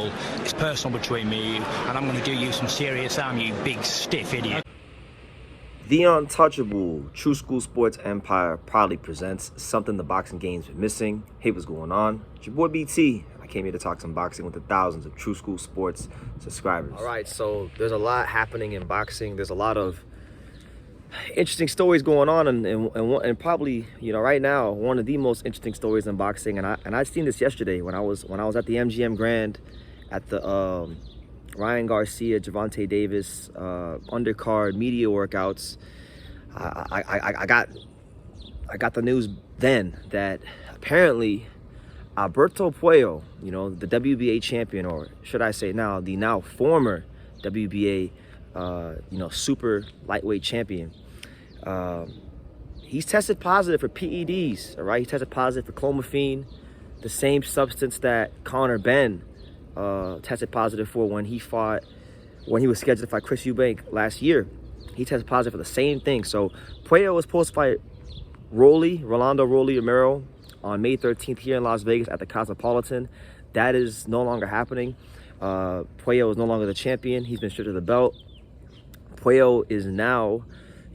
winnable. It's personal between me and you, and I'm going to do you some serious harm, you big stiff idiot. The untouchable True School Sports Empire proudly presents something the boxing game's been missing. Hey, what's going on? It's your boy BT. I came here to talk some boxing with the thousands of True School Sports subscribers. All right, so there's a lot happening in boxing. There's a lot of interesting stories going on, and probably, you know, right now one of the most interesting stories in boxing. And I'd seen this yesterday when I was at the MGM Grand at the Ryan Garcia, Gervonta Davis undercard media workouts. I got the news then that apparently Alberto Puello, you know, the WBA champion, or should I say now the now former WBA super lightweight champion, he's tested positive for PEDs. All right, he tested positive for Clomiphene, the same substance that Conor Benn tested positive for when he was scheduled to fight Chris Eubank last year. He tested positive for the same thing. So Puello was supposed to fight Rolando Romero on May 13th here in Las Vegas at the Cosmopolitan. That is no longer happening. Puello is no longer the champion. He's been stripped of the belt. Puello is now,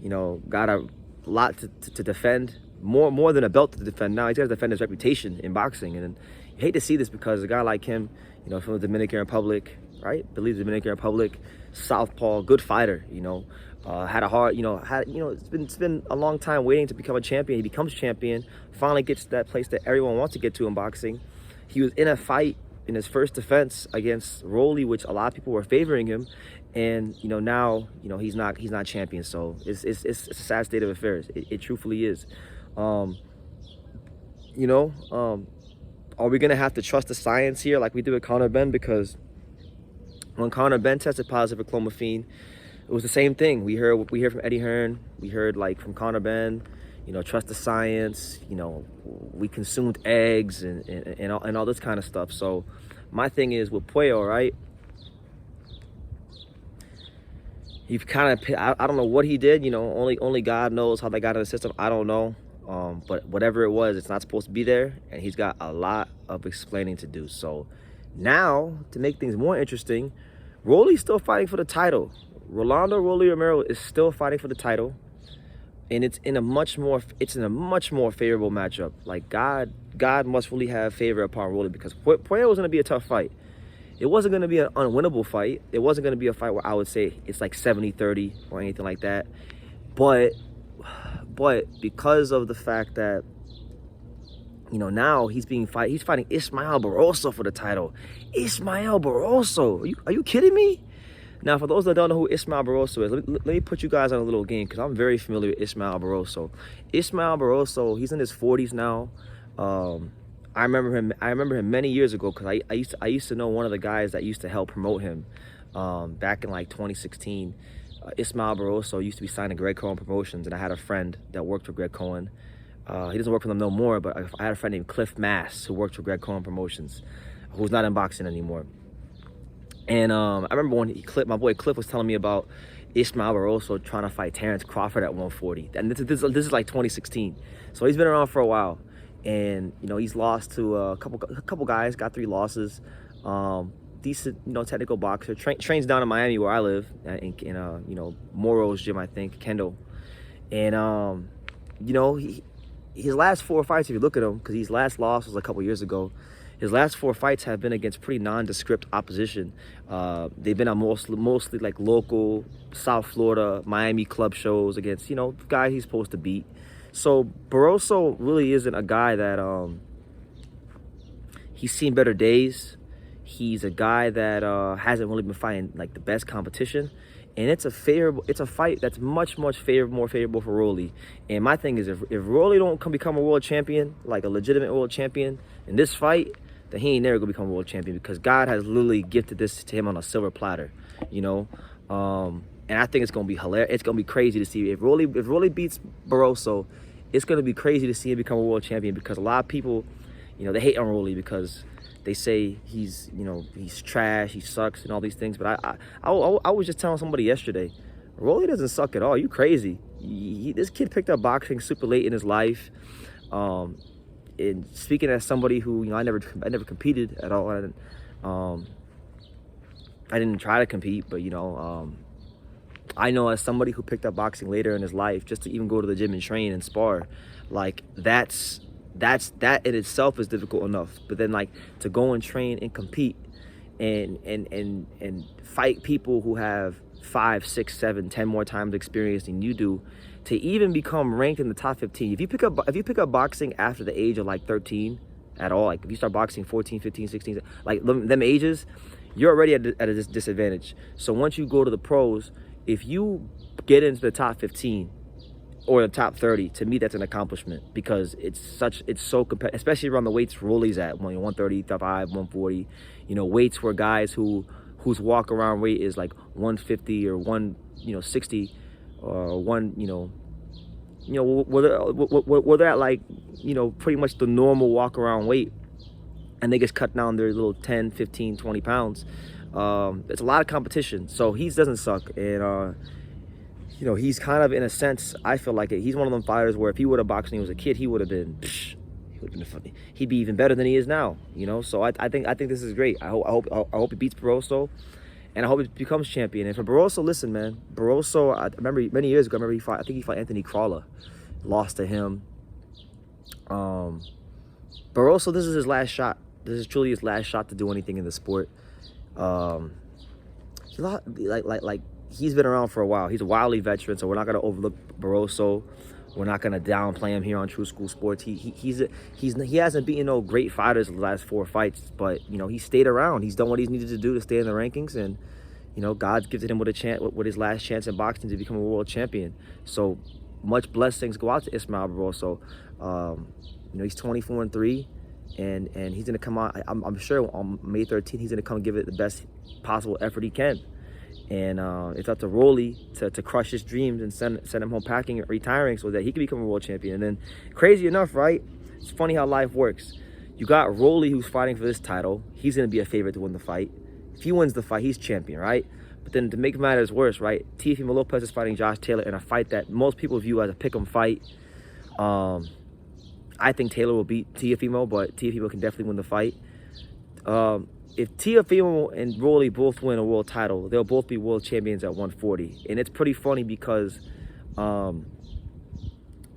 you know, got a lot to defend, more than a belt to defend. Now he's got to defend his reputation in boxing, and you hate to see this because a guy like him, you know, from the Dominican Republic, right? Believes the Dominican Republic, southpaw, good fighter, you know, had a hard, it's been a long time waiting to become a champion. He becomes champion, finally gets to that place that everyone wants to get to in boxing. He was in a fight in his first defense against Rolly, which a lot of people were favoring him, and you know, now, you know, he's not champion. So it's a sad state of affairs. It truthfully is. Are we gonna have to trust the science here like we did with Conor Benn? Because when Conor Benn tested positive for Clomiphene, it was the same thing. We heard from Eddie Hearn, we heard like from Conor Benn, you know, trust the science, you know, we consumed eggs and all this kind of stuff. So my thing is with Puello, right? You've kind of, I don't know what he did, you know, only God knows how they got in the system. I don't know. But whatever it was, it's not supposed to be there, and he's got a lot of explaining to do. So now, to make things more interesting, Rolly's still fighting for the title. Rolando Romero is still fighting for the title, and it's in a much more favorable matchup. Like God must really have favor upon Rolly, because Puello was going to be a tough fight. It wasn't going to be an unwinnable fight. It wasn't going to be a fight where I would say it's like 70-30 or anything like that. But because of the fact that, you know, now he's fighting Ismael Barroso for the title. Ismael Barroso, are you kidding me? Now, for those that don't know who Ismael Barroso is, let me put you guys on a little game, because I'm very familiar with Ismael Barroso. Ismael Barroso, he's in his 40s now. I remember him many years ago, because I used to know one of the guys that used to help promote him back in like 2016. Ismael Barroso used to be signed to Greg Cohen Promotions, and I had a friend that worked for Greg Cohen. He doesn't work for them no more, but I had a friend named Cliff Mass who worked for Greg Cohen Promotions, who's not in boxing anymore. And I remember when my boy Cliff was telling me about Ismael Barroso trying to fight Terrence Crawford at 140. And this is like 2016. So he's been around for a while. And, you know, he's lost to a couple guys, got 3 losses. Decent, you know, technical boxer. Trains down in Miami where I live, in Moro's gym, I think, Kendall. And you know, his last 4 fights, if you look at him, because his last loss was a couple years ago, his last 4 fights have been against pretty nondescript opposition. They've been on mostly like local South Florida, Miami club shows against, you know, guys he's supposed to beat. So Barroso really isn't a guy that he's seen better days. He's a guy that hasn't really been fighting like the best competition, and it's a fight that's much more favorable for Rolly. And my thing is, if Rolly don't become a world champion, like a legitimate world champion in this fight, then he ain't never gonna become a world champion, because God has literally gifted this to him on a silver platter, you know. And I think it's gonna be hilarious. It's gonna be crazy to see if Rolly beats Barroso. It's gonna be crazy to see him become a world champion, because a lot of people, you know, they hate on Rolly because they say he's trash, he sucks, and all these things. But I was just telling somebody yesterday, Rolly doesn't suck at all. You crazy? This kid picked up boxing super late in his life. And speaking as somebody who, you know, I never competed at all. I didn't try to compete, but you know, I know as somebody who picked up boxing later in his life, just to even go to the gym and train and spar, like that in itself is difficult enough. But then like to go and train and compete and fight people who have 5, 6, 7, 10 more times experience than you do, to even become ranked in the top 15. If you pick up boxing after the age of like 13 at all, like if you start boxing 14, 15, 16, like them ages, you're already at a disadvantage. So once you go to the pros, if you get into the top 15 or the top 30, to me that's an accomplishment, because it's so competitive, especially around the weights Rolly's at, 135, 140, you know, weights where guys whose walk around weight is like 150 or 160 or where they're at, like, you know, pretty much the normal walk around weight, and they just cut down their little 10, 15, 20 pounds. It's a lot of competition, so he doesn't suck. And you know, he's kind of, in a sense, I feel like he's one of them fighters where if he would have boxed when he was a kid, he would have been funny. He'd be even better than he is now, you know. So I think this is great. I hope he beats Barroso, and I hope he becomes champion. And for Barroso, listen, man, Barroso, I remember many years ago, he fought Anthony Crawler, lost to him. Barroso, this is his last shot. This is truly his last shot to do anything in the sport. He's been around for a while. He's a wily veteran, so we're not gonna overlook Barroso. We're not gonna downplay him here on True School Sports. He hasn't beaten no great fighters in the last 4 fights, but you know, he stayed around. He's done what he's needed to do to stay in the rankings, and you know, God's gifted him with his last chance in boxing to become a world champion. So much blessings go out to Ismael Barroso. You know, he's 24-3, and he's gonna come out. I'm sure on May 13th he's gonna come give it the best possible effort he can. And it's up to Rolly to crush his dreams and send him home packing and retiring so that he can become a world champion. And then, crazy enough, right? It's funny how life works. You got Rolly, who's fighting for this title. He's going to be a favorite to win the fight. If he wins the fight, he's champion, right? But then to make matters worse, right? Teofimo Lopez is fighting Josh Taylor in a fight that most people view as a pick'em fight. I think Taylor will beat Teofimo, but Teofimo can definitely win the fight. If Teofimo and Rolly both win a world title, they'll both be world champions at 140. And it's pretty funny because,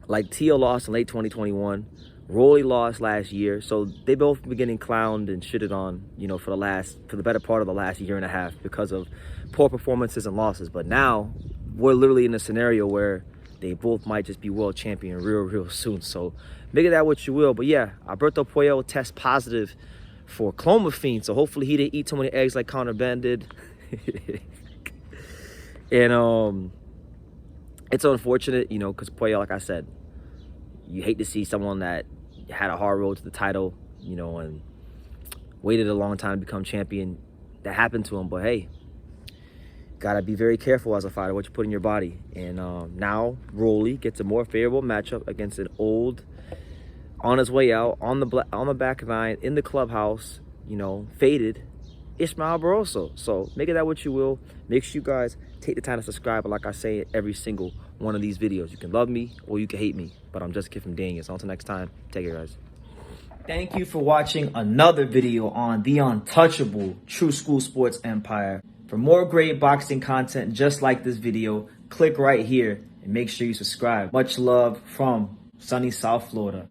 like, Teo lost in late 2021, Rolly lost last year, so they both been getting clowned and shitted on, you know, for the better part of the last year and a half because of poor performances and losses. But now we're literally in a scenario where they both might just be world champion real soon. So make of that what you will. But yeah, Alberto Puello tests positive for Clomiphene, so hopefully he didn't eat too many eggs like Conor Benn did. And it's unfortunate, you know, because Puello, like I said, you hate to see someone that had a hard road to the title, you know, and waited a long time to become champion. That happened to him, but hey, gotta be very careful as a fighter what you put in your body. And now Rolly gets a more favorable matchup against an old, on his way out, on the back nine, in the clubhouse, you know, faded Ismael Barroso. So make of that what you will. Make sure you guys take the time to subscribe. But like I say in every single one of these videos, you can love me or you can hate me, but I'm just a kid from Daniel. So until next time, take care, guys. Thank you for watching another video on the untouchable True School Sports Empire. For more great boxing content just like this video, click right here and make sure you subscribe. Much love from sunny South Florida.